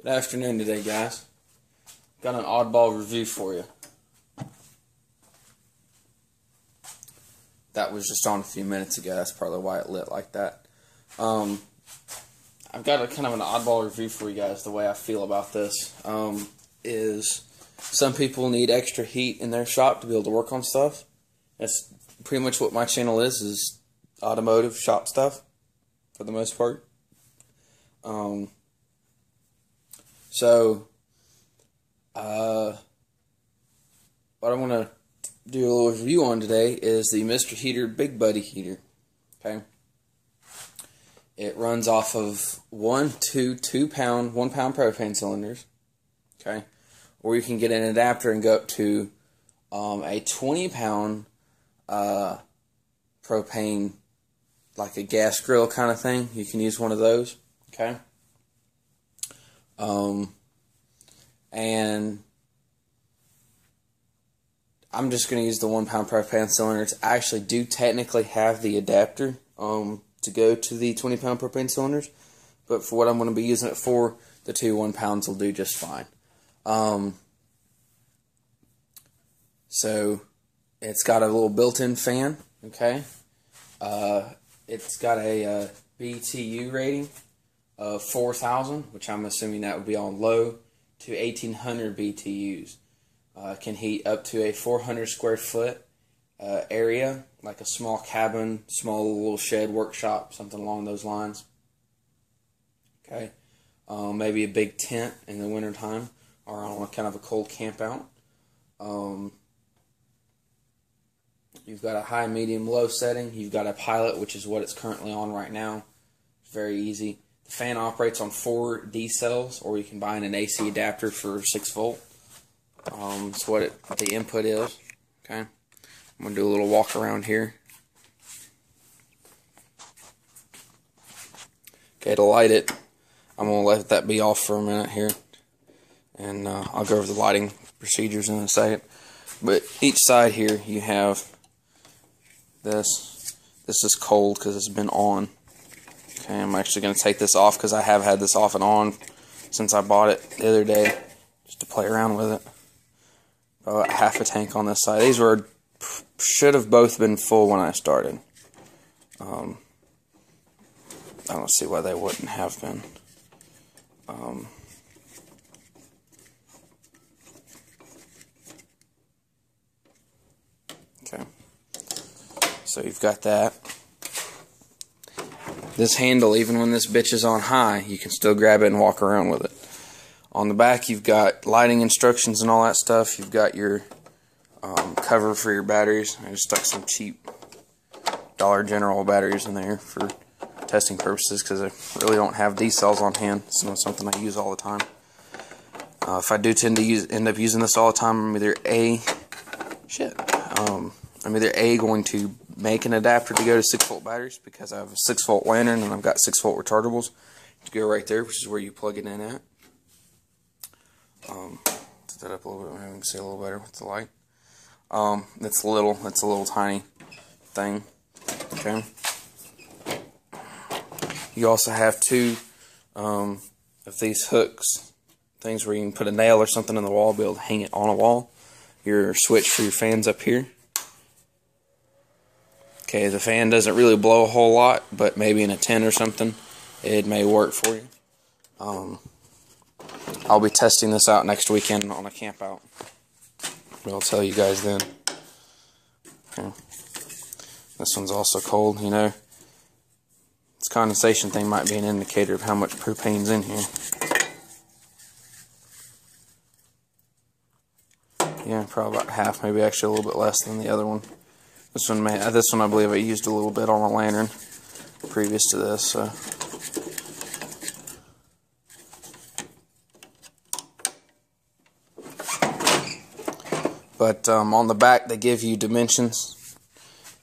Good afternoon today, guys. Got an oddball review for you. That was just on a few minutes ago. That's probably why it lit like that. I've got a kind of an oddball review for you guys. The way I feel about this is some people need extra heat in their shop to be able to work on stuff. That's pretty much what my channel is automotive shop stuff for the most part. So, what I want to do a little review on today is the Mr. Heater Big Buddy Heater. Okay, it runs off of 1 to 2 pound, 1 pound propane cylinders. Okay, or you can get an adapter and go up to a 20 pound propane, like a gas grill kind of thing. You can use one of those. Okay. And I'm just going to use the 1 pound propane cylinders. I actually do technically have the adapter to go to the 20 pound propane cylinders, but for what I'm going to be using it for, the 2 1 pounds will do just fine. So it's got a little built-in fan. Okay, it's got a BTU rating of 4,000, which I'm assuming that would be on low, to 1,800 BTUs. Can heat up to a 400 square foot area, like a small cabin, small little shed, workshop, something along those lines. Okay, maybe a big tent in the wintertime, or on kind of a cold camp out. You've got a high, medium, low setting. You've got a pilot, which is what it's currently on right now. It's very easy. The fan operates on 4 D cells, or you can buy an AC adapter for 6 volt. That's what the input is. Okay, I'm going to do a little walk around here. Okay, to light it, I'm going to let that be off for a minute here, and I'll go over the lighting procedures in a second. But each side here, you have this. This is cold because it's been on. Okay, I'm actually going to take this off because I have had this off and on since I bought it the other day, just to play around with it. About half a tank on this side. These should have both been full when I started. I don't see why they wouldn't have been. Okay, so you've got that. This handle, even when this bitch is on high, you can still grab it and walk around with it. On the back, you've got lighting instructions and all that stuff. You've got your cover for your batteries. I just stuck some cheap Dollar General batteries in there for testing purposes because I really don't have these cells on hand. It's not something I use all the time. If I do tend to end up using this all the time, I'm either going to make an adapter to go to 6 volt batteries because I have a 6 volt lantern and I've got 6 volt retardables to go right there, which is where you plug it in at. Set that up a little bit, maybe we can see a little better with the light. It's a little tiny thing. Okay. You also have 2 of these hooks, things where you can put a nail or something in the wall, be able to hang it on a wall. Your switch for your fans up here. Okay, the fan doesn't really blow a whole lot, but maybe in a tent or something, it may work for you. I'll be testing this out next weekend on a camp out. But I'll tell you guys then. Okay. This one's also cold, you know. This condensation thing might be an indicator of how much propane's in here. Yeah, probably about half, maybe actually a little bit less than the other one. This one I believe I used a little bit on a lantern previous to this, so. But on the back they give you dimensions. I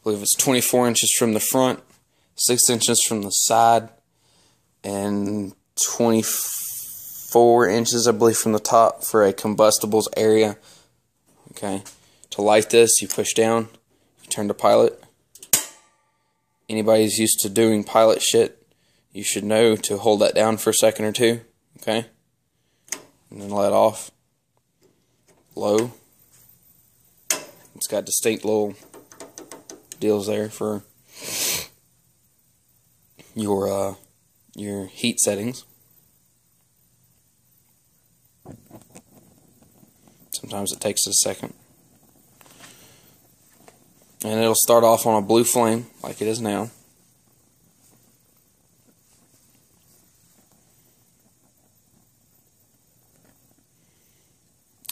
believe it's 24 inches from the front, 6 inches from the side, and 24 inches I believe from the top for a combustibles area. Okay, to light this you push down, you turn to pilot. Anybody who's used to doing pilot shit, you should know to hold that down for a second or two. Okay, and then let off. Low. It's got distinct little deals there for your heat settings. Sometimes it takes a second. And it'll start off on a blue flame like it is now.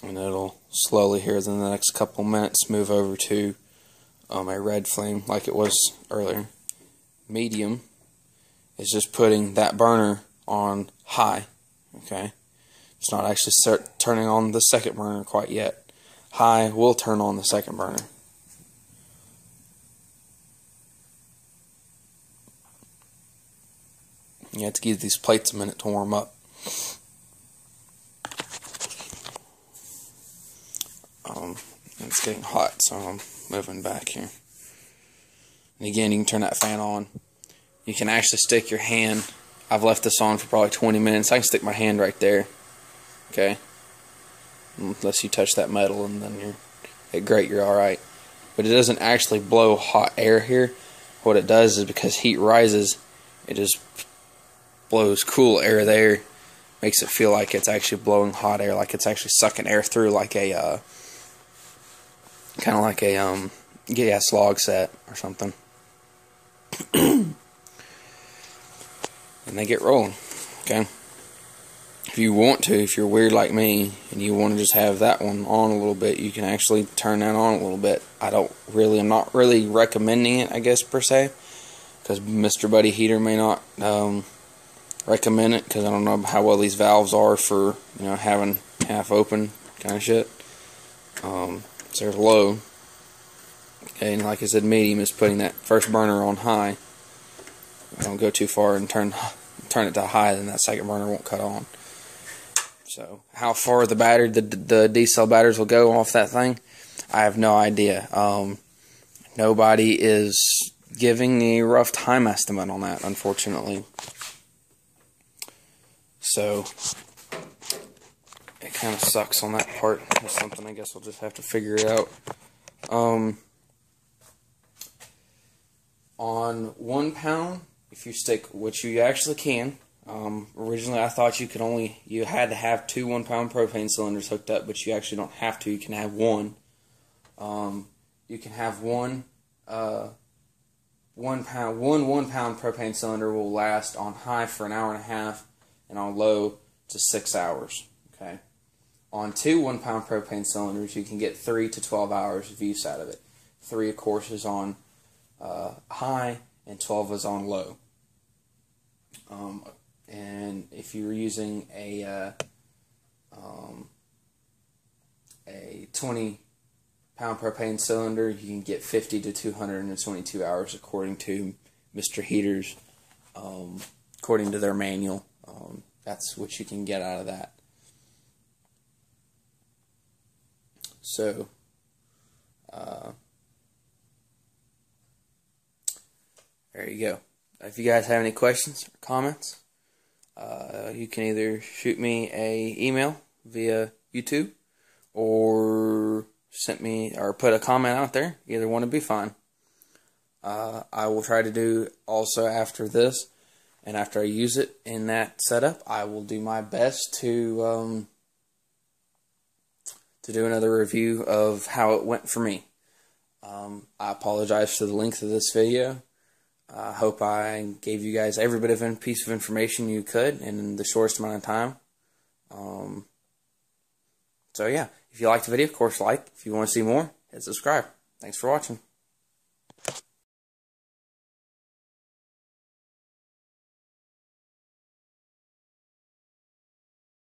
And it'll slowly here in the next couple minutes move over to a red flame like it was earlier. Medium is just putting that burner on high. Okay, it's not actually turning on the second burner quite yet. High will turn on the second burner. You have to give these plates a minute to warm up. It's getting hot, so I'm moving back here. And again, you can turn that fan on. You can actually stick your hand. I've left this on for probably 20 minutes. I can stick my hand right there. Okay? Unless you touch that metal, and then you're alright. But it doesn't actually blow hot air here. What it does is, because heat rises, it just blows cool air there. Makes it feel like it's actually blowing hot air, like it's actually sucking air through, like a kind of like a gas log set or something. And they get rolling. Okay, if you want to, if you're weird like me and you want to just have that one on a little bit, you can actually turn that on a little bit. I'm not really recommending it, I guess, per se, because Mr. Buddy Heater may not recommend it, because I don't know how well these valves are for, having half open kind of shit. So there's low. Okay, and like I said, medium is putting that first burner on high. Don't go too far and turn it to high, then that second burner won't cut on. So how far the D-cell batteries will go off that thing, I have no idea. Nobody is giving a rough time estimate on that, unfortunately. So it kind of sucks on that part. That's something I guess we'll just have to figure it out. On 1 pound, if you stick, which you actually can. Originally I thought you had to have 2 1-pound propane cylinders hooked up, but you actually don't have to. You can have one. You can have one 1 pound propane cylinder will last on high for an hour and a half, and on low to 6 hours. Okay. On 2 1-pound propane cylinders, you can get 3 to 12 hours of use out of it. 3, of course, is on high, and 12 is on low. And if you're using a 20-pound propane cylinder, you can get 50 to 222 hours, according to Mr. Heater's, according to their manual. That's what you can get out of that. So, there you go. If you guys have any questions or comments, you can either shoot me a email via YouTube or put a comment out there. Either one would be fine. I will try to do also after this, and after I use it in that setup, I will do my best to do another review of how it went for me. I apologize for the length of this video. I hope I gave you guys every bit of a piece of information you could in the shortest amount of time. So yeah, if you liked the video, of course, like. If you want to see more, hit subscribe. Thanks for watching.